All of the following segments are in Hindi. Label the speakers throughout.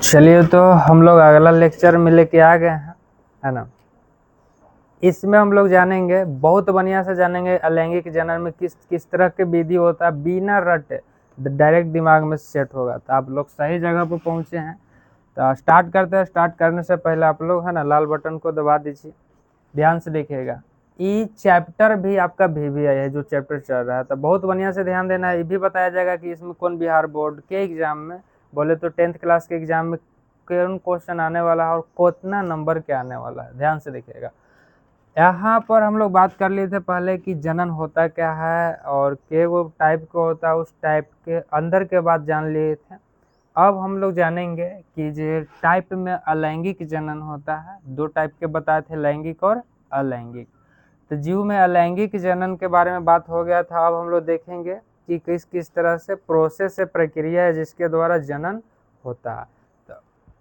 Speaker 1: चलिए, तो हम लोग अगला लेक्चर में लेके आ गए हैं, है ना। इसमें हम लोग जानेंगे, बहुत बढ़िया से जानेंगे अलैंगिक जनन में किस किस तरह के विधि होता है, बिना रटे डायरेक्ट दिमाग में सेट होगा। तो आप लोग सही जगह पर पहुंचे हैं। तो स्टार्ट करते हैं। स्टार्ट करने से पहले आप लोग, है ना, लाल बटन को दबा दीजिए, ध्यान से देखिएगा। ई चैप्टर भी आपका VVI है, जो चैप्टर चल रहा है, तो बहुत बढ़िया से ध्यान देना है। ये भी बताया जाएगा कि इसमें कौन बिहार बोर्ड के एग्जाम में, बोले तो 10th क्लास के एग्जाम में कौन क्वेश्चन आने वाला है और कितना नंबर के आने वाला है, ध्यान से देखिएगा। यहाँ पर हम लोग बात कर लिए थे पहले कि जनन होता क्या है और के वो टाइप का होता है, उस टाइप के अंदर के बात जान लिए थे। अब हम लोग जानेंगे कि जो टाइप में अलैंगिक जनन होता है, दो टाइप के बताए थे, लैंगिक और अलैंगिक। तो जीव में अलैंगिक जनन के बारे में बात हो गया था। अब हम लोग देखेंगे कि किस किस तरह से प्रोसेस से प्रक्रिया है जिसके द्वारा जनन होता है। तो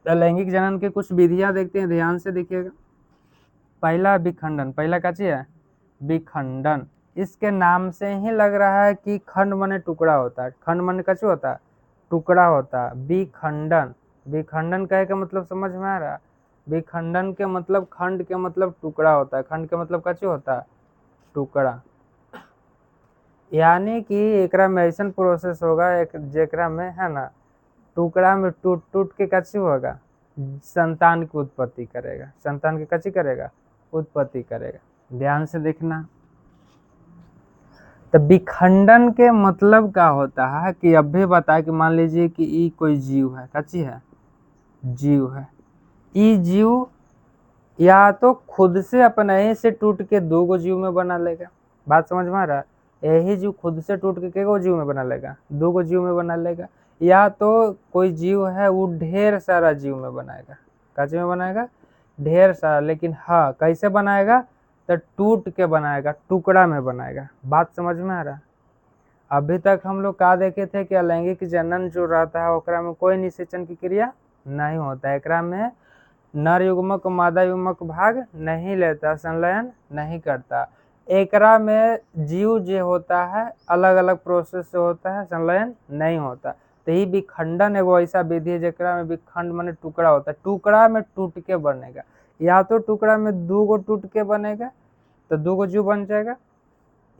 Speaker 1: अलैंगिक जनन की कुछ विधियां देखते हैं, ध्यान से देखिएगा। पहला विखंडन। पहला क्या चीज है? विखंडन। इसके नाम से ही लग रहा है कि खंड माने टुकड़ा होता है। खंड माने कछु होता है, टुकड़ा होता है। विखंडन, विखंडन कहे का मतलब समझ में आ रहा है? विखंडन के मतलब, खंड के मतलब टुकड़ा होता है, खंड के मतलब कछु होता है, टुकड़ा। यानी कि एकरा में ऐसा प्रोसेस होगा एक जेकरा में, है ना, टुकड़ा में टूट टूट के कछु होगा, संतान की उत्पत्ति करेगा। संतान की कची करेगा? उत्पत्ति करेगा। ध्यान से देखना। तो विखंडन के मतलब क्या होता है कि अब भी बताए कि मान लीजिए कि ई कोई जीव है, कची है, जीव है। ई जीव या तो खुद से अपने ही से टूट के दो गो जीव में बना लेगा। बात समझ में आ रहा है? यही जीव खुद से टूट के गो जीव में बना लेगा, दो गो जीव में बना लेगा। या तो कोई जीव है वो ढेर सारा जीव में बनाएगा। कची में बनाएगा? ढेर सारा। लेकिन हाँ, कैसे बनाएगा? तो टूट के बनाएगा, टुकड़ा में बनाएगा। बात समझ में आ रहा है? अभी तक हम लोग का देखे थे कि अलैंगिक जनन जो रहता है ओकरा में कोई निषेचन की क्रिया नहीं होता है। एकरा में नर युग्मक मादा युग्मक भाग नहीं लेता, संलयन नहीं करता। एकरा में जीव जो होता है अलग अलग प्रोसेस से होता है, संलयन नहीं होता। तो ही विखंडन एगो ऐसा विधि है जेकरा में विखंड माने टुकड़ा होता है, टुकड़ा में टूट के बनेगा। या तो टुकड़ा में दो गो टूट के बनेगा तो दो गो जीव बन जाएगा,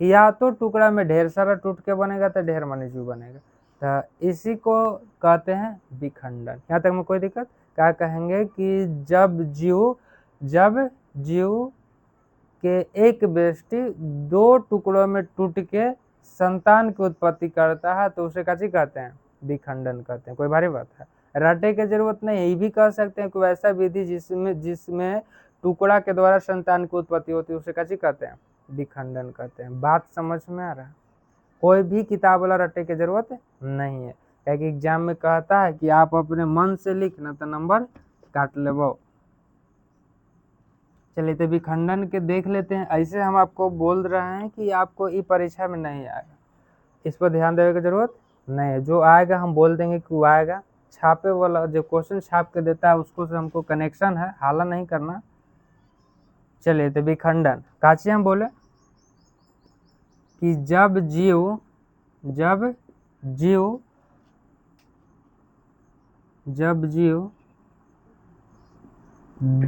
Speaker 1: या तो टुकड़ा में ढेर सारा टूट के बनेगा तो ढेर माने जीव बनेगा। तो इसी को कहते हैं विखंडन। यहाँ तक में कोई दिक्कत? क्या कहेंगे कि जब जीव के एक बेष्टि दो टुकड़ों में टूट के संतान की उत्पत्ति करता है तो उसे कैसे कहते हैं? विखंडन कहते हैं। कोई भारी बात है? रटे की जरूरत नहीं। यही भी कह सकते हैं कोई ऐसा विधि जिसमें टुकड़ा के द्वारा संतान की उत्पत्ति होती है उसे कैसे कहते हैं? विखंडन कहते हैं। बात समझ में आ रहा है? कोई भी किताब वाला रटे की जरूरत नहीं है, क्योंकि एग्जाम में कहता है कि आप अपने मन से लिखना तो नंबर काट लेबो। चलिए, तो विखंडन के देख लेते हैं। ऐसे हम आपको बोल रहे हैं कि आपको ई परीक्षा में नहीं आएगा, इस पर ध्यान देने की जरूरत नहीं है। जो आएगा हम बोल देंगे कि वो आएगा। छापे वाला जो क्वेश्चन छाप के देता है उसको से हमको कनेक्शन है, हाला नहीं करना। चलिए, तो विखंडन काची हम बोले कि जब जीव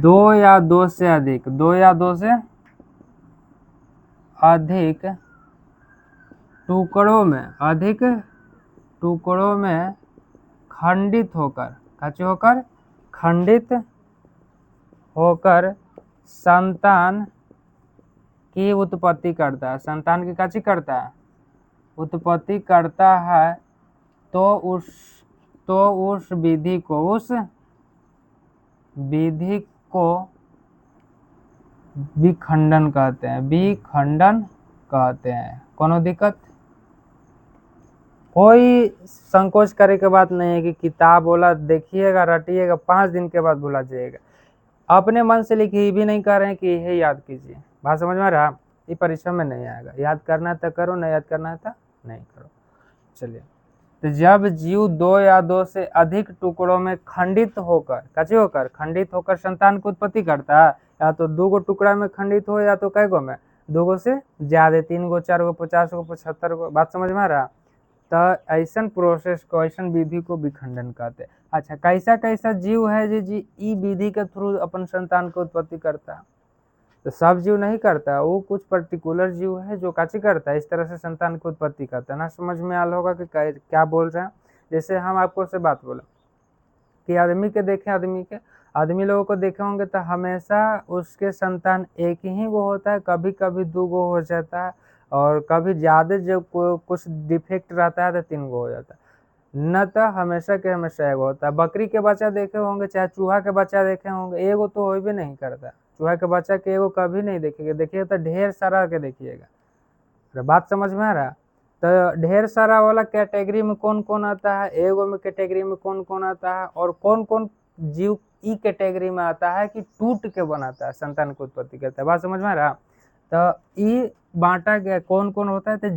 Speaker 1: दो या दो से अधिक टुकड़ों में खंडित होकर संतान की उत्पत्ति करता है। संतान की काची करता है? उत्पत्ति करता है। तो उस विधि को विखंडन कहते हैं। कोनो दिक्कत? कोई संकोच करे के बात नहीं है कि किताब बोला देखिएगा, रटिएगा, 5 दिन के बाद भुला जाइएगा। अपने मन से लिखिए, भी नहीं कर रहे हैं कि यही याद कीजिए। बात समझ में आ रहा? ये परीक्षा में नहीं आएगा। याद करना है तो करो, नहीं याद करना है तो नहीं करो। चलिए, तो जब जीव दो या दो से अधिक टुकड़ों में खंडित होकर संतान की उत्पत्ति करता है, या तो दो गो टुकड़ा में खंडित हो या तो कई गो में, दो गो से ज्यादा, 3 गो 4 गो 50 गो 75 गो। बात समझ में आ रहा? तो ऐसन प्रोसेस को, ऐसन विधि को विखंडन कहते हैं। अच्छा, कैसा कैसा जीव है जी ई विधि के थ्रू अपन संतान को उत्पत्ति करता है? तो सब जीव नहीं करता, वो कुछ पर्टिकुलर जीव है जो काची करता है, इस तरह से संतान की उत्पत्ति करता है ना। समझ में आल होगा कि क्या बोल रहे हैं। जैसे हम आपको से बात बोला कि आदमी के देखें, आदमी लोगों को देखे होंगे तो हमेशा उसके संतान एक ही वो होता है, कभी कभी 2 गो हो जाता है, और कभी ज़्यादा जब कुछ डिफेक्ट रहता है तो 3 गो हो जाता है, न तो हमेशा के हमेशा एगो होता है। बकरी के बच्चा देखे होंगे, चाहे चूहा के बच्चा देखे होंगे, एगो तो हो भी नहीं करता। चूहा के बच्चा के एगो कभी नहीं देखेंगे, देखिएगा तो ढेर सारा के देखिएगा। बात समझ में आ रहा? तो ढेर सारा वाला कैटेगरी में कौन कौन आता है, एगो में कैटेगरी में कौन कौन आता है, और कौन कौन जीव ई कैटेगरी में आता है कि टूट के बनाता है, संतान की उत्पत्ति करता है। बात समझ में आ रहा? तो ई बांटा गया कौन कौन होता है, तो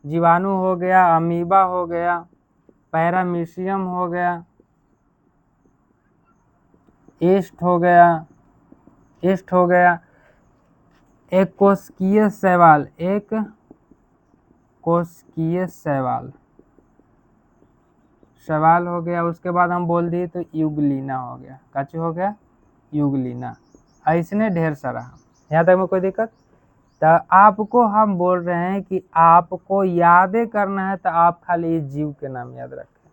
Speaker 1: जीवाणु हो गया, अमीबा हो गया, पैरामीशियम हो गया, ईस्ट हो गया, एक कोशिकीय शैवाल हो गया। उसके बाद हम बोल दिए तो युगलीना हो गया। काची हो गया? युगलीना। ऐसने ढेर सारा। यहाँ तक में कोई दिक्कत? तो आपको हम बोल रहे हैं कि आपको याद करना है तो आप खाली इस जीव के नाम याद रखें।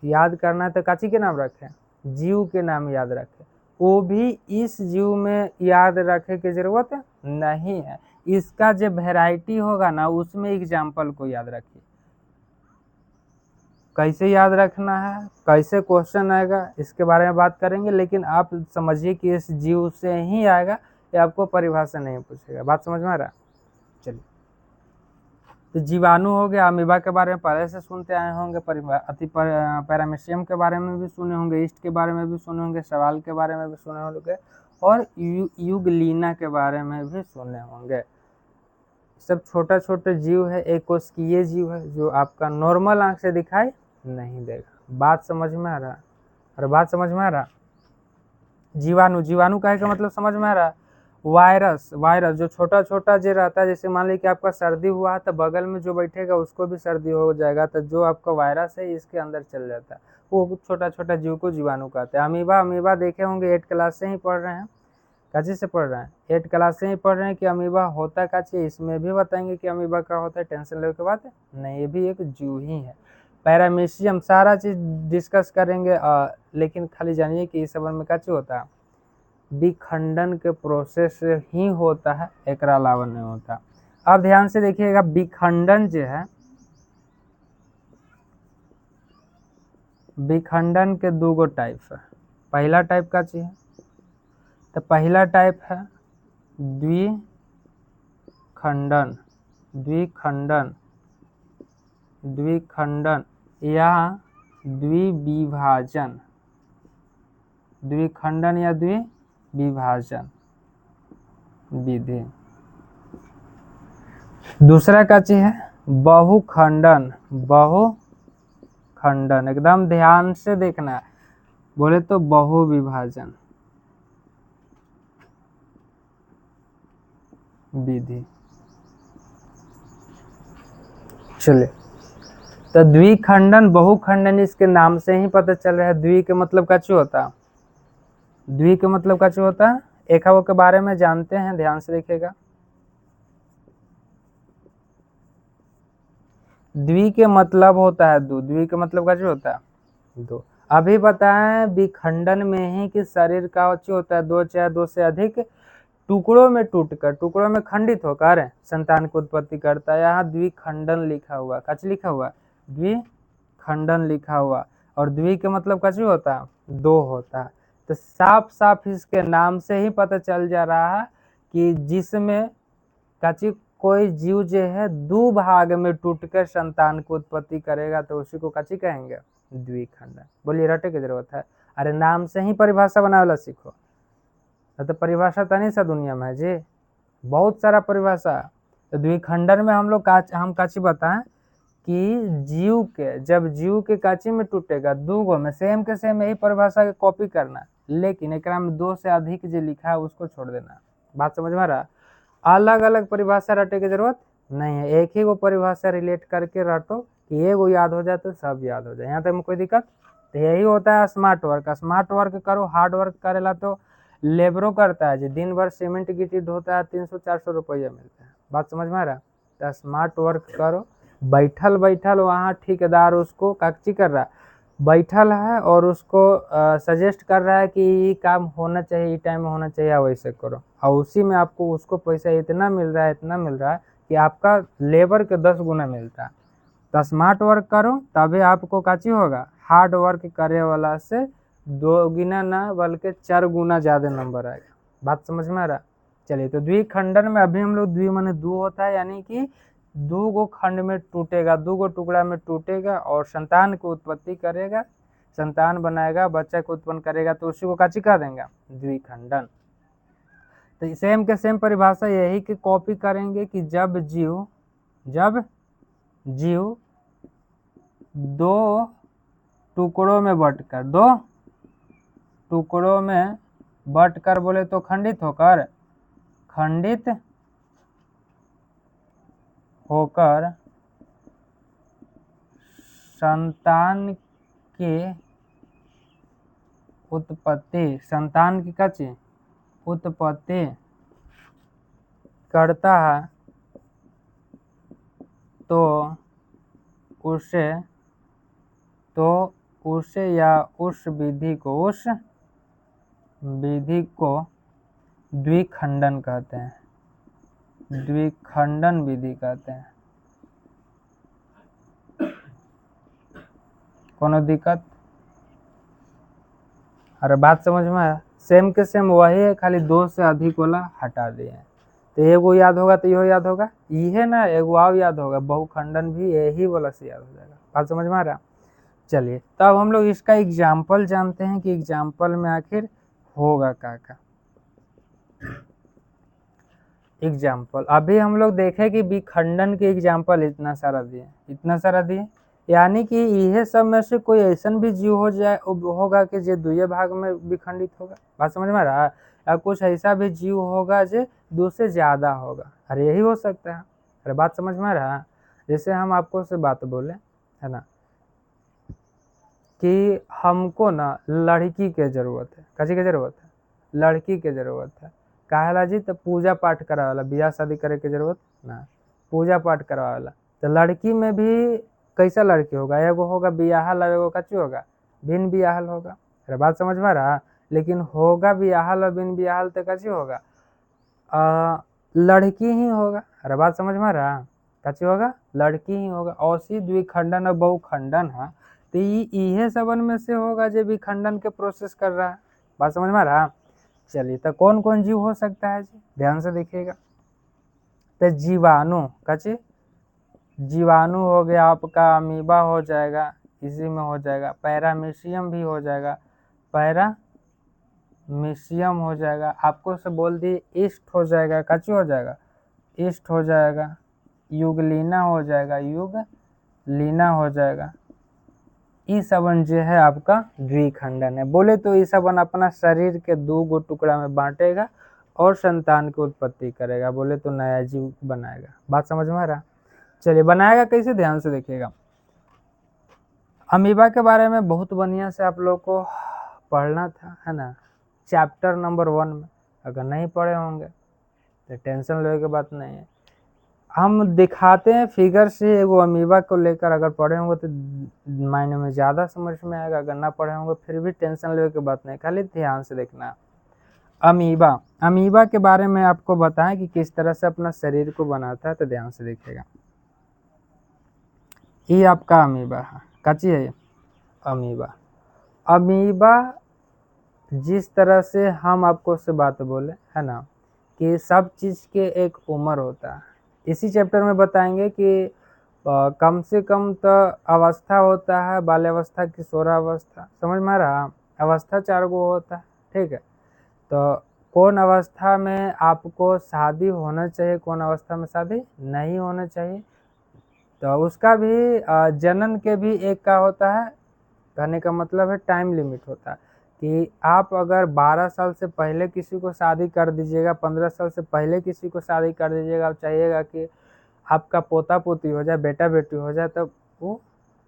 Speaker 1: याद करना है तो काची के नाम रखें? जीव के नाम याद रखें। वो भी इस जीव में याद रखे की जरूरत नहीं है। इसका जो वैरायटी होगा ना, उसमें एग्जाम्पल को याद रखिए। कैसे याद रखना है, कैसे क्वेश्चन आएगा, इसके बारे में बात करेंगे, लेकिन आप समझिए कि इस जीव से ही आएगा, ये आपको परिभाषा नहीं पूछेगा। बात समझ में आ रहा? चलिए, तो जीवाणु हो गया, अमीबा के बारे में पहले से सुनते आए होंगे, पैरामीशियम के बारे में भी सुने होंगे, ईस्ट के बारे में भी सुने होंगे, सवाल के बारे में भी सुने होंगे, और युगलीना के बारे में भी सुने होंगे। सब छोटा छोटा जीव है, एक कोशिकीय जीव है जो आपका नॉर्मल आंख से दिखाई नहीं देगा। बात समझ में आ रहा? और बात समझ में आ रहा? जीवाणु का मतलब समझ में आ रहा? वायरस जो छोटा छोटा जो रहता है, जैसे मान लीजिए कि आपका सर्दी हुआ है तो बगल में जो बैठेगा उसको भी सर्दी हो जाएगा, तो जो आपका वायरस है इसके अंदर चल जाता है, वो छोटा छोटा जीव को जीवाणु कहते हैं। अमीबा देखे होंगे, 8 क्लास से ही पढ़ रहे हैं। काची से पढ़ रहे हैं? 8 क्लास से ही पढ़ रहे हैं कि अमीबा होता काची, इसमें भी बताएंगे कि अमीबा क्या होता है। टेंशन लेने के बाद नहीं, ये भी एक जीव ही है। पैरामीशियम सारा चीज डिस्कस करेंगे, लेकिन खाली जानिए कि इस सब में काची होता है, विखंडन के प्रोसेस ही होता है, एक अलावा नहीं होता। अब ध्यान से देखिएगा, विखंडन जो है, विखंडन के 2 गो टाइप है। पहला टाइप का चीज है, तो पहला टाइप है द्विखंडन या द्विविभाजन। द्विखंडन या द्विविभाजन विधि। दूसरा का चीज है बहुखंडन। एकदम ध्यान से देखना, बोले तो बहुविभाजन विधि। चलिए, तो द्विखंडन बहुखंडन इसके नाम से ही पता चल रहा है। द्वि के मतलब का चू होता है, द्वि के मतलब का चू होता है, एक वो के बारे में जानते हैं, ध्यान से देखिएगा। द्वि के मतलब होता है 2। द्वि के मतलब का चू होता है 2। अभी बताएं विखंडन में ही कि शरीर का चू होता है 2, चाहे 2 से अधिक टुकड़ों में टूटकर, टुकड़ों में खंडित होकर संतान की उत्पत्ति करता है। यहाँ द्विखंडन लिखा हुआ, कच लिखा हुआ, द्विखंडन लिखा हुआ। और द्वि के मतलब कच होता है 2 होता है। तो साफ साफ इसके नाम से ही पता चल जा रहा है कि जिसमें कची कोई जीव जो है 2 भाग में टूटकर संतान की उत्पत्ति करेगा तो उसी को कची कहेंगे, द्विखंडन। बोलिए, रटे की जरूरत है? अरे नाम से ही परिभाषा बनावेला सीखो, तो परिभाषा तनी सा दुनिया में है जी, बहुत सारा परिभाषा। तो द्विखंडन में हम काची बताएं कि जीव के, जब जीव के काची में टूटेगा 2 गो में, सेम के सेम यही परिभाषा के कॉपी करना, लेकिन एक में 2 से अधिक जो लिखा है उसको छोड़ देना। बात समझ में आ रहा? अलग अलग परिभाषा रटे की जरूरत नहीं है, एक ही वो परिभाषा रिलेट करके रटो कि एगो याद हो जाए तो सब याद हो जाए। यहाँ तक में कोई दिक्कत? तो यही होता है स्मार्ट वर्क। स्मार्ट वर्क करो, हार्ड वर्क करेला तो लेबरो करता है जी, दिन भर सीमेंट गिट्टी ढोता है, 300-400 रुपया मिलता है। बात समझ में आ रहा है? तो स्मार्ट वर्क करो, बैठल बैठल वहाँ ठेकेदार उसको कागजी कर रहा है, बैठल है और उसको सजेस्ट कर रहा है कि ये काम होना चाहिए, टाइम में होना चाहिए, वैसे करो, और उसी में आपको उसको पैसा इतना मिल रहा है, इतना मिल रहा है कि आपका लेबर के 10 गुना मिलता है। तो स्मार्ट वर्क करो तभी आपको काची होगा, हार्ड वर्क करे वाला से 2 गुना ना बल्कि 4 गुना ज़्यादा नंबर आएगा। बात समझ में आ रहा? चलिए, तो द्विखंडन में अभी हम लोग द्वि माने दो होता है, यानी कि 2 गो खंड में टूटेगा, 2 गो टुकड़ा में टूटेगा और संतान की उत्पत्ति करेगा, संतान बनाएगा, बच्चा को उत्पन्न करेगा, तो उसी को काची कह देंगे, द्विखंडन। तो सेम के सेम परिभाषा यही की कॉपी करेंगे कि जब जीव 2 टुकड़ों में बंटकर, 2 टुकड़ों में बंटकर बोले तो खंडित होकर संतान की उत्पत्ति, संतान की काची उत्पत्ति करता है, तो उसे या उस विधि को द्विखंडन कहते हैं, द्विखंडन विधि कहते हैं। कोनो दिक्कत? अरे बात समझ में आया? सेम के सेम वही है, खाली 2 से अधिक वाला हटा दिए। तो एगो याद होगा तो यही याद होगा, ये ना एगो और याद होगा, बहुखंडन भी यही वाला से याद हो जाएगा। बात समझ में आ रहा? चलिए, तो अब हम लोग इसका एग्जाम्पल जानते हैं कि एग्जाम्पल में आखिर होगा क्या। एग्जाम्पल अभी हम लोग देखें कि विखंडन के एग्जाम्पल इतना सारा दिए, यानी कि यह सब में से कोई ऐसा भी जीव होगा कि जो 2 भाग में विखंडित होगा। बात समझ में आ रहा है? या कुछ ऐसा भी जीव होगा जो 2 से ज्यादा होगा। अरे यही हो सकता है। अरे बात समझ में आ रहा है? जैसे हम आपको से बात बोले है ना कि हमको ना लड़की के जरूरत है, किसी की जरूरत है, लड़की के जरूरत है, काहेला जी? तो पूजा पाठ करावेला, बियाह शादी करे के जरूरत ना, पूजा पाठ करावेला। तो लड़की में भी कैसा लड़की होगा, एगो होगा बियाहल, एगो कच्ची होगा बिन बियाहल होगा। अरे बात समझ में आ रहा? लेकिन होगा बियाहल और बिन बियाहल तो कच्ची होगा, लड़की ही होगा। अरे बात समझ में आ रहा? कच्ची होगा, लड़की ही होगा। औसी द्विखंडन और बहुखंडन है, तो ये सबन में से होगा जो विखंडन के प्रोसेस कर रहा है। बात समझ में आ रहा? चलिए, तो कौन कौन जीव हो सकता है जी, ध्यान से देखिएगा। तो जीवाणु, कच्ची जीवाणु हो गया आपका, अमीबा हो जाएगा, इसी में हो जाएगा, पैरामीशियम भी हो जाएगा, पैरामीशियम हो जाएगा, आपको से बोल दिए ईस्ट हो जाएगा, कच्ची हो जाएगा, ईस्ट हो जाएगा, युगलीना हो जाएगा, युगलीना हो जाएगा। ई सबन जो है आपका द्विखंडन है। बोले तो ई सबन अपना शरीर के 2 गो टुकड़ा में बांटेगा और संतान की उत्पत्ति करेगा, बोले तो नया जीव बनाएगा। बात समझ में आ रहा? चलिए, बनाएगा कैसे, ध्यान से देखिएगा। अमीबा के बारे में बहुत बढ़िया से आप लोग को पढ़ना था, है ना, चैप्टर नंबर 1 में। अगर नहीं पढ़े होंगे तो टेंशन लेने की बात नहीं है, हम दिखाते हैं फिगर से। एगो अमीबा को लेकर अगर पढ़े होंगे तो मायने में ज़्यादा समझ में आएगा, अगर ना पढ़े होंगे फिर भी टेंशन लेने की बात नहीं, खाली ध्यान से देखना। अमीबा के बारे में आपको बताएं कि किस तरह से अपना शरीर को बनाता है, तो ध्यान से देखिएगा। ये आपका अमीबा है, कच्ची है ये अमीबा जिस तरह से हम आपको से बात बोले है ना कि सब चीज़ के एक उम्र होता है। इसी चैप्टर में बताएंगे कि कम से कम तो अवस्था होता है, बाल्यावस्था, किशोरावस्था, समझ में आ रहा? अवस्था 4 गो होता है, ठीक है। तो कौन अवस्था में आपको शादी होना चाहिए, कौन अवस्था में शादी नहीं होना चाहिए, तो उसका भी जनन के भी एक का होता है। कहने का मतलब है टाइम लिमिट होता है कि आप अगर 12 साल से पहले किसी को शादी कर दीजिएगा, 15 साल से पहले किसी को शादी कर दीजिएगा, आप चाहिएगा कि आपका पोता पोती हो जाए, बेटा बेटी हो जाए, तब वो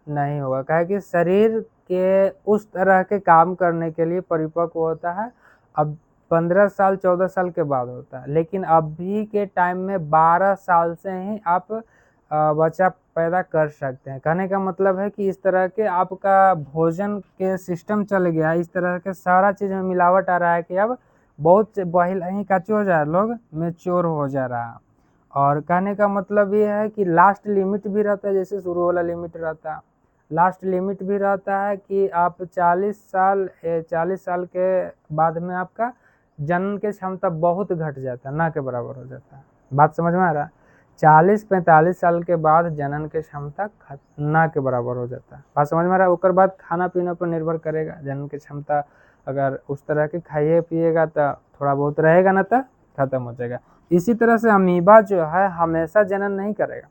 Speaker 1: नहीं होगा। काहे कि शरीर के उस तरह के काम करने के लिए परिपक्व होता है अब 15 साल 14 साल के बाद होता है, लेकिन अभी के टाइम में 12 साल से ही आप बच्चा पैदा कर सकते हैं। कहने का मतलब है कि इस तरह के आपका भोजन के सिस्टम चल गया, इस तरह के सारा चीज़ में मिलावट आ रहा है कि अब बहुत पहले ही काची हो जा रहा है, लोग मेच्योर हो जा रहा है। और कहने का मतलब ये है कि लास्ट लिमिट भी रहता है, जैसे शुरू वाला लिमिट रहता है, लास्ट लिमिट भी रहता है कि आप 40 साल के बाद में आपका जनन की क्षमता बहुत घट जाता है, ना के बराबर हो जाता है। बात समझ में आ रहा है? 40-45 साल के बाद जनन की क्षमता ना के बराबर हो जाता है। बात समझ में आ रहा है? उसके बाद खाना पीना पर निर्भर करेगा, जनन की क्षमता अगर उस तरह के खाइए पिएगा तो थोड़ा बहुत रहेगा, ना तो खत्म हो जाएगा। इसी तरह से अमीबा जो है हमेशा जनन नहीं करेगा,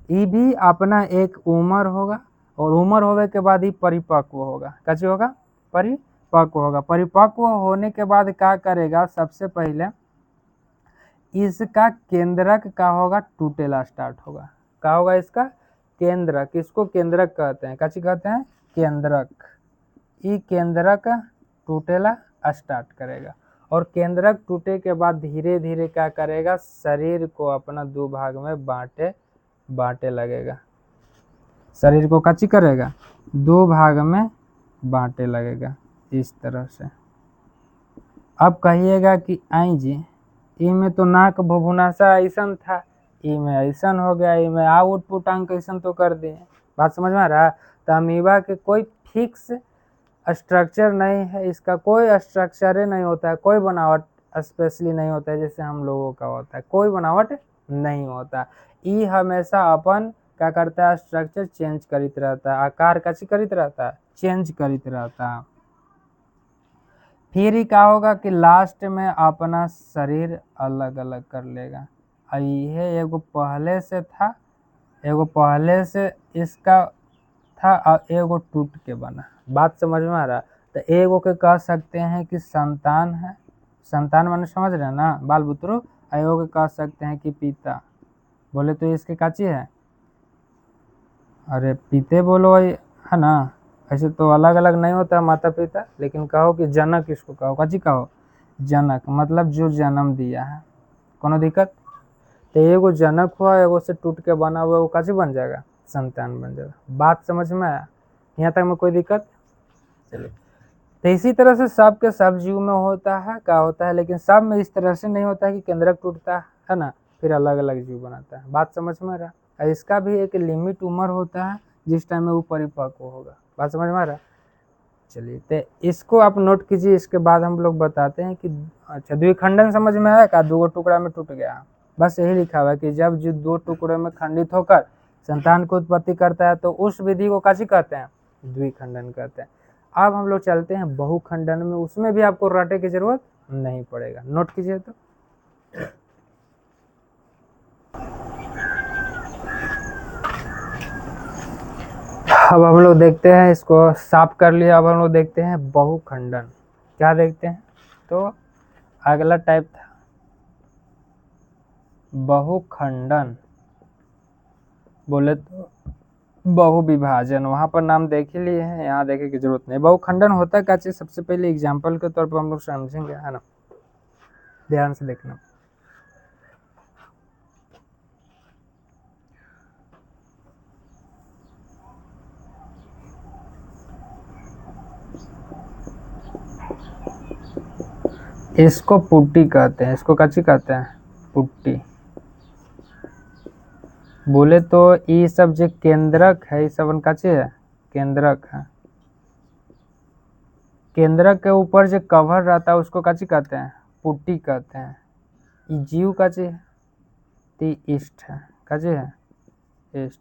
Speaker 1: ये भी अपना एक उम्र होगा, और उम्र होने के बाद ही परिपक्व होगा। कैसे होगा? परिपक्व होगा। परिपक्व होने के बाद क्या करेगा? सबसे पहले इसका केंद्रक का होगा टूटेला स्टार्ट होगा। क्या होगा? इसका केंद्रक। इसको केंद्रक कहते हैं। कैसे कहते हैं? केंद्रक। ये केंद्रक टूटेला स्टार्ट करेगा, और केंद्रक टूटे के बाद धीरे धीरे क्या करेगा? शरीर को अपना दो भाग में बांटे लगेगा। शरीर को कच्ची करेगा? दो भाग में बांटे लगेगा, इस तरह से। अब कहिएगा कि आई जी ई में तो नाक भुभुनासा ऐसन था, ई में ऐसन हो गया, ई में आउटपुट अंक ऐसन तो कर दिए। बात समझ में आ रहा है? तो अमीबा के कोई फिक्स स्ट्रक्चर नहीं है, इसका कोई स्ट्रक्चर नहीं होता है, कोई बनावट स्पेशली नहीं होता है जैसे हम लोगों का होता है, कोई बनावट नहीं होता। ई हमेशा अपन क्या करता है? स्ट्रक्चर चेंज करित रहता है, आकार कैसे करित रहता है? चेंज करित रहता है। फिर ही क्या होगा कि लास्ट में अपना शरीर अलग अलग कर लेगा। ये एगो पहले से था, एगो पहले से इसका था, और एगो टूट के बना। बात समझ में आ रहा? तो एगो के कह सकते हैं कि संतान है, संतान माने समझ रहे हैं ना, बाल बुतरू। एगो के कह सकते हैं कि पिता। बोले तो इसके काची है? अरे पिते बोलो है ना, ऐसे तो अलग अलग नहीं होता है माता पिता, लेकिन कहो कि जनक, इसको कहो काची कहो? जनक, मतलब जो जन्म दिया है। कोनो दिक्कत? तो एगो जनक हुआ, एगो से टूट के बना हुआ, वो काची बन जाएगा? संतान बन जाएगा। बात समझ में आया? यहाँ तक में कोई दिक्कत? चलिए, तो इसी तरह से सब के सब जीव में होता है, क्या होता है, लेकिन सब में इस तरह से नहीं होता है कि केंद्रक टूटता है ना, फिर अलग अलग जीव बनाता है। बात समझ में आ रहा है? इसका भी एक लिमिट उम्र होता है जिस टाइम में वो परिपक्व होगा। बात समझ में आ रहा है? चलिए, तो इसको आप नोट कीजिए, इसके बाद हम लोग बताते हैं कि अच्छा द्विखंडन समझ में आया? का दो टुकड़ा में टूट गया? बस यही लिखा हुआ है कि जब जो दो टुकड़े में खंडित होकर संतान को उत्पत्ति करता है तो उस विधि को कैसे कहते हैं? द्विखंडन कहते हैं। अब हम लोग चलते हैं बहुखंडन में, उसमें भी आपको रटे की जरूरत नहीं पड़ेगा। नोट कीजिए। तो अब हम लोग देखते हैं, इसको साफ कर लिया। अब हम लोग देखते हैं बहुखंडन। क्या देखते हैं? तो अगला टाइप था बहुखंडन। बोले तो बहु विभाजन, वहां पर नाम देख ही लिए हैं, यहाँ देखे की जरूरत नहीं। बहुखंडन होता क्या चीज? सबसे पहले एग्जाम्पल के तौर पर हम लोग समझेंगे, है ना, ध्यान से देखना। इसको पुट्टी कहते हैं। इसको कच्ची कहते हैं? पुट्टी। बोले तो ये सब जो केंद्रक है, ये सब कच्चे है, केंद्रक है। केंद्रक के ऊपर जो कवर रहता है उसको कच्ची कहते हैं? पुट्टी कहते हैं। ये जीव कच्चे है, ती ईस्ट है। कच्चे है? ईस्ट।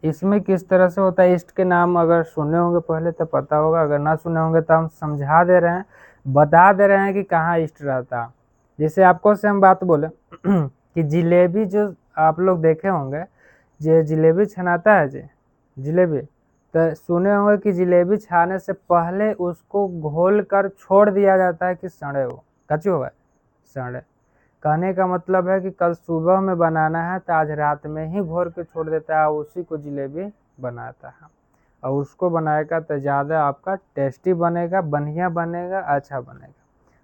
Speaker 1: इसमें किस तरह से होता है? ईस्ट के नाम अगर सुने होंगे पहले तो पता होगा, अगर ना सुने होंगे तो हम समझा दे रहे हैं, बता दे रहे हैं कि कहाँ ईस्ट रहता। जैसे आपको से हम बात बोले कि जिलेबी जो आप लोग देखे होंगे, जो जिलेबी छनाता है, जी जिलेबी, तो सुने होंगे कि जिलेबी छाने से पहले उसको घोल कर छोड़ दिया जाता है कि सड़े हो, कच्चे हो गए, सड़े। कहने का मतलब है कि कल सुबह में बनाना है तो आज रात में ही घोर के छोड़ देता है, उसी को जलेबी बनाता है और उसको बनाएगा तो ज़्यादा आपका टेस्टी बनेगा, बढ़िया बनेगा, अच्छा बनेगा।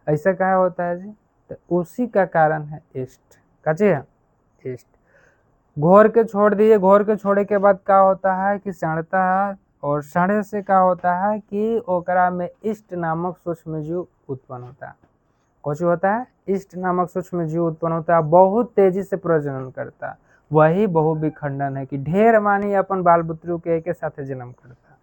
Speaker 1: ऐसा क्या होता है जी? तो उसी का कारण है ईस्ट। कचे है ईस्ट। घोर के छोड़ दिए, घोर के छोड़े के बाद क्या होता है कि सड़ता है, और सड़े से क्या होता है कि ओकरा में ईस्ट नामक सूक्ष्म जीव उत्पन्न होता है। कौन होता है? ईस्ट नामक सूक्ष्म जीव उत्पन्न होता है, बहुत तेजी से प्रजनन करता है। वही बहुविखंडन है कि ढेर मानी अपन बाल बुतरू के एक साथ जन्म करता है।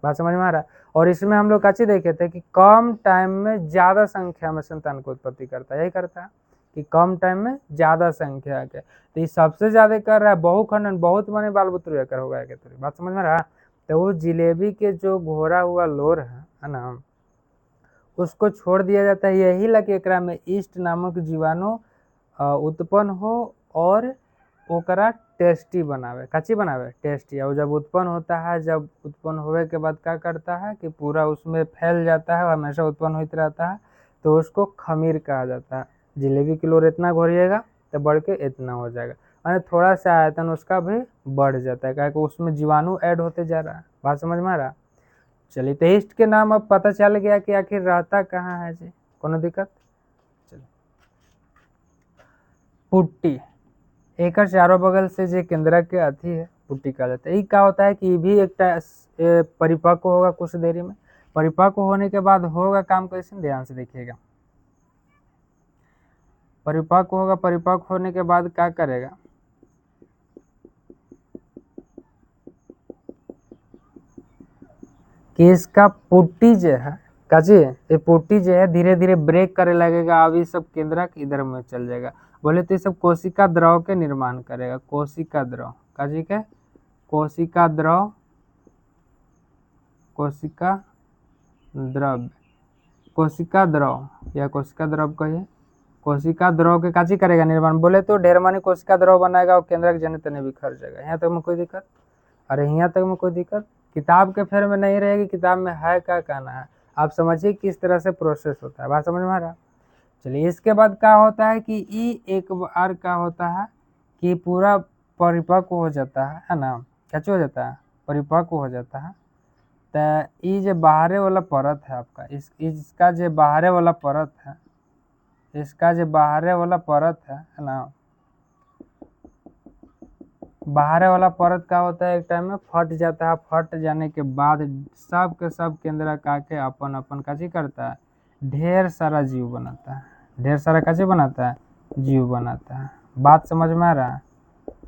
Speaker 1: बात समझ में आ रहा है? और इसमें हम लोग काची देखे थे कि कम टाइम में ज्यादा संख्या में संतान को उत्पत्ति करता है। यही करता है कि कम टाइम में ज्यादा संख्या के, तो ये सबसे ज्यादा कर रहा है बहुखंडन, बहुत माने बाल बुतरू एकर होगा के। तो बात समझ में आ रहा है? तो वो जिलेबी के जो घोरा हुआ लोर है ना, उसको छोड़ दिया जाता है, यही लगे एकरा में ईस्ट नामक जीवाणु उत्पन्न हो और ओकरा टेस्टी बनावे। कच्ची बनावे टेस्टी। और जब उत्पन्न होता है, जब उत्पन्न होने के बाद क्या करता है कि पूरा उसमें फैल जाता है, हमेशा उत्पन्न होते रहता है, तो उसको खमीर कहा जाता है। जिलेबी की लोर इतना घोरिएगा तो बढ़ के इतना हो जाएगा, माने थोड़ा सा आयतन उसका भी बढ़ जाता है, क्योंकि उसमें जीवाणु ऐड होते जा रहा है। बात समझ में आ रहा? चलिए, तो ईस्ट के नाम अब पता चल गया कि आखिर रहता कहाँ है जी। कोनो दिक्कत? चलिए, पुट्टी एक चारों बगल से जो केंद्र के अथी है पुट्टी कहा जाता है। ये क्या होता है कि ये भी एक परिपक्व होगा कुछ देरी में। परिपक्व होने के बाद होगा काम कैसे, ध्यान से देखिएगा। परिपक्व होगा, परिपक्व होने के बाद क्या करेगा कि इसका पुट्टी जो है काजी, ये पुट्टी जो है धीरे धीरे ब्रेक करे लगेगा। अब ये सब केंद्रक इधर में चल जाएगा। बोले तो ये सब कोशिका द्रव के निर्माण करेगा। कोशिका द्रव काजी के, कोशिका द्रव, कोशिका द्रव, कोशिका द्रव या कोशिका द्रव कहिए। कोशिका द्रव के काची करेगा निर्माण। बोले तो ढेर मानी कोशिका द्रव बनाएगा और केंद्रक जने तने बिखर जाएगा। यहाँ तक में कोई दिक्कत? अरे यहाँ तक में कोई दिक्कत? किताब के फेर में नहीं रहेगी, किताब में है क्या कहना है, आप समझिए किस तरह से प्रोसेस होता है। बात समझ में आ रहा? चलिए, इसके बाद क्या होता है कि ई एक बार क्या होता है कि पूरा परिपक्व हो जाता है ना। क्या हो जाता है? परिपक्व हो जाता है। तो ये जो बाहरे वाला परत है आपका, इसका जो बाहरे वाला परत है, इसका जो बाहरे वाला परत है ना, बाहरे वाला परत का होता है एक टाइम में फट जाता है। फट जाने के बाद सब के सब केंद्र का के अपन अपन काची करता है, ढेर सारा जीव बनाता है। ढेर सारा काची बनाता है? जीव बनाता है। बात समझ में आ रहा है?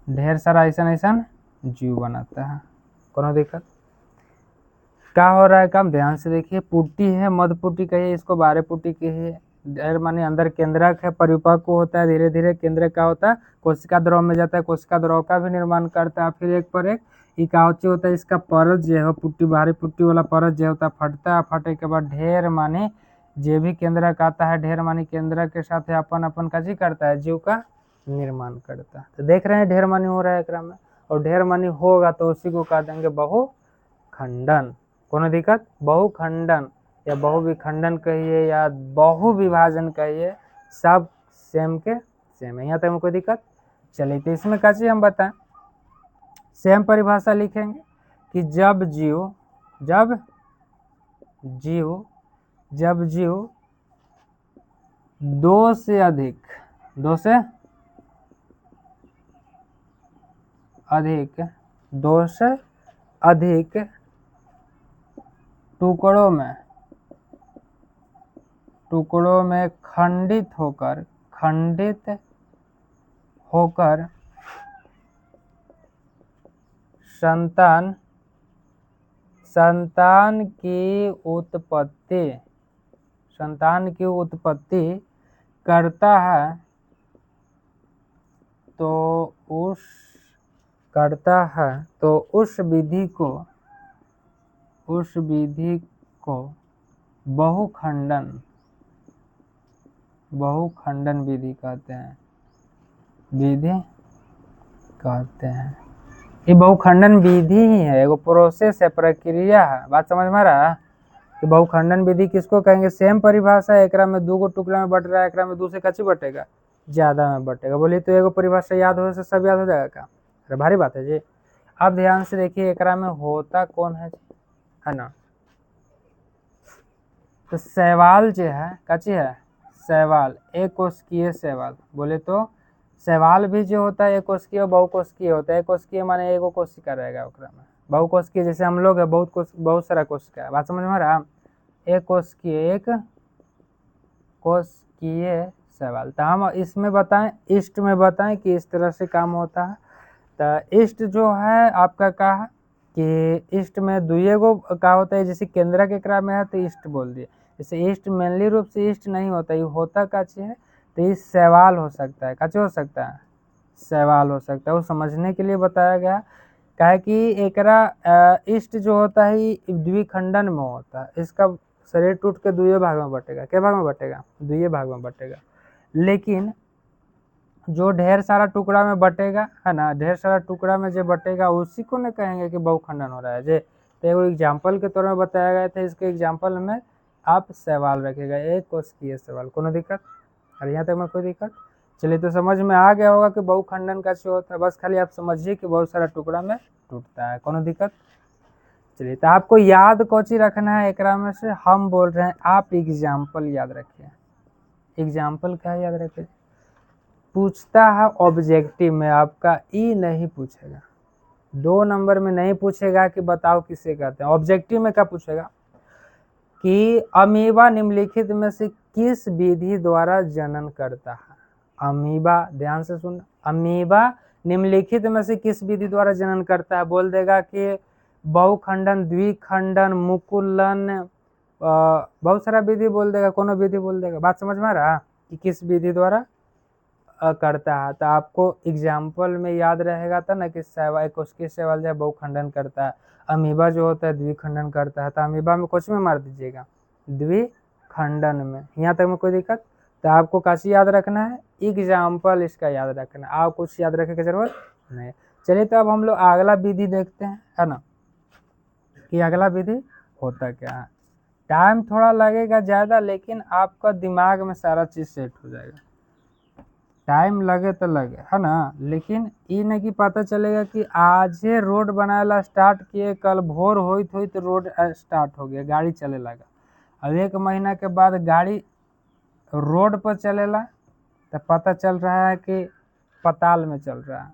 Speaker 1: ढेर सारा ऐसा ऐसा जीव बनाता है। कोनो दिक्कत? क्या हो रहा है काम, ध्यान से देखिए। पुट्टी है, मध्य पुट्टी कहिए इसको, बारह पुट्टी कहिए। ढेर माने अंदर केंद्रक है, परिपक्व होता है धीरे धीरे। केंद्रक का होता है कोशिका द्रव में जाता है, कोशिका द्रव का भी निर्माण करता है। फिर एक पर एक ये काउची होता है, इसका परत जो है पुट्टी, बाहरी पुट्टी वाला परत जो होता है फटता है। फटे के बाद ढेर माने जे भी केंद्रक आता है, ढेर मानी केंद्रक के साथ अपन अपन का जी करता है, जीव का निर्माण करता है। तो देख रहे हैं ढेर मानी हो रहा है एक में, और ढेर मानी होगा तो उसी को कह देंगे बहुखंडन। कोनो दिक्कत? बहुखंडन या बहुविखंडन कहिए या बहुविभाजन कहिए, सब सेम के सेम है। यहाँ तक में कोई दिक्कत? चलिए, तो इसमें क्या चीज हम बताएं, सेम परिभाषा लिखेंगे कि जब जीव दो से अधिक टुकड़ों में खंडित होकर संतान की उत्पत्ति करता है, तो उस विधि को बहुखंडन विधि कहते हैं। ये बहुखंडन विधि ही है, एगो प्रोसेस है, प्रक्रिया है। बात समझ में आ रहा है? कि बहुखंडन विधि किसको कहेंगे? सेम परिभाषा है। एकरा में 2 गो टुकड़ा में बट रहा है, एकरा में 2 से कच्ची बटेगा, ज़्यादा में बटेगा। बोलिए तो एगो परिभाषा याद हो से सब याद हो जाएगा का? अरे भारी बात है जी। अब ध्यान से देखिए एकरा में होता कौन है ना, तो शैवाल जो है कची है, शैवाल एक कोशिकीय शैवाल। बोले तो शैवाल भी जो होता है एक कोशिकीय और बहुकोशिकीय होता है। एक कोशिकीय माने एगो कोशिका रहेगा ओकरा में, बहुकोशिकीय जैसे हम लोग है बहुत सारा कोशिका है। बात समझ में आ रहा? एक कोशिकीय शैवाल। तो हम इसमें बताएं, ईस्ट में बताएं कि इस तरह से काम होता है। तो ईस्ट जो है आपका का है कि ईस्ट में दुए गो का होता है, जैसे केंद्रक एकरा में है तो ईस्ट बोल दिए। जैसे ईस्ट मेनली रूप से ईस्ट नहीं होता, ये होता काचे है, तो ये शैवाल हो सकता है। काचे हो सकता है? शैवाल हो सकता है। वो समझने के लिए बताया गया काहे कि एकरा ईस्ट जो होता है द्विखंडन में होता है। इसका शरीर टूट के दुए भाग में बटेगा। क्या भाग में बटेगा? दुए भाग में बटेगा। लेकिन जो ढेर सारा टुकड़ा में बटेगा है ना, ढेर सारा टुकड़ा में जो बटेगा उसी को न कहेंगे कि बहुखंडन हो रहा है जे। तो एगो एग्जाम्पल के तौर में बताया गया था। इसके एग्जाम्पल में आप शैवाल रखेगा, एक कोशिकीय शैवाल। कोनो दिक्कत? और यहाँ तक में कोई दिक्कत? चलिए तो समझ में आ गया होगा कि बहुखंडन कैसे होता है। बस खाली आप समझिए कि बहुत सारा टुकड़ा में टूटता है। कोनो दिक्कत? चलिए तो आपको याद कौची रखना है एकरा में से, हम बोल रहे हैं आप एग्जाम्पल याद रखिए। एग्जाम्पल क्या याद रखिए? पूछता है ऑब्जेक्टिव में आपका, ई नहीं पूछेगा। 2 नंबर में नहीं पूछेगा कि बताओ किसे कहते हैं। ऑब्जेक्टिव में क्या पूछेगा कि अमीबा निम्नलिखित में से किस विधि द्वारा जनन करता है। अमीबा, ध्यान से सुन, अमीबा निम्नलिखित में से किस विधि द्वारा जनन करता है। बोल देगा कि बहुखंडन, द्विखंडन, मुकुलन, बहुत सारा विधि बोल देगा, कोनो विधि बोल देगा। बात समझ में आ रहा कि किस विधि द्वारा करता है। तो आपको एग्जाम्पल में याद रहेगा था ना कि शैवाल, कोशिकीय शैवाल जो बहुखंडन करता है, अमीबा जो होता है द्विखंडन करता है। तो अमीबा में कुछ में मार दीजिएगा, द्विखंडन में। यहाँ तक में कोई दिक्कत? तो आपको कैसे याद रखना है? एग्जाम्पल इसका याद रखना है, आप कुछ याद रखने की जरूरत नहीं। चलिए तो अब हम लोग अगला विधि देखते हैं, है ना, कि अगला विधि होता क्या है। टाइम थोड़ा लगेगा ज़्यादा, लेकिन आपका दिमाग में सारा चीज़ सेट हो जाएगा। टाइम लगे तो लगे, है ना, लेकिन ये नहीं कि पता चलेगा कि आज रोड बनाएला स्टार्ट किए, कल भोर होइत होइत रोड स्टार्ट हो गया, गाड़ी चले लगा। अब 1 महीना के बाद गाड़ी रोड पर चलेला तो पता चल रहा है कि पताल में चल रहा है।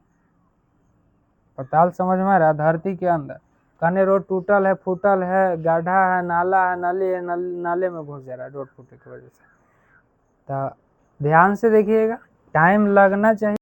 Speaker 1: पताल समझ में आ रहा है? धरती के अंदर कहने रोड टूटल है, फूटल है, गड्ढा है, नाला है, नली है, नाले में घुस जा रहा है रोड टूटने की वजह से। तो ध्यान से देखिएगा, टाइम लगना चाहिए।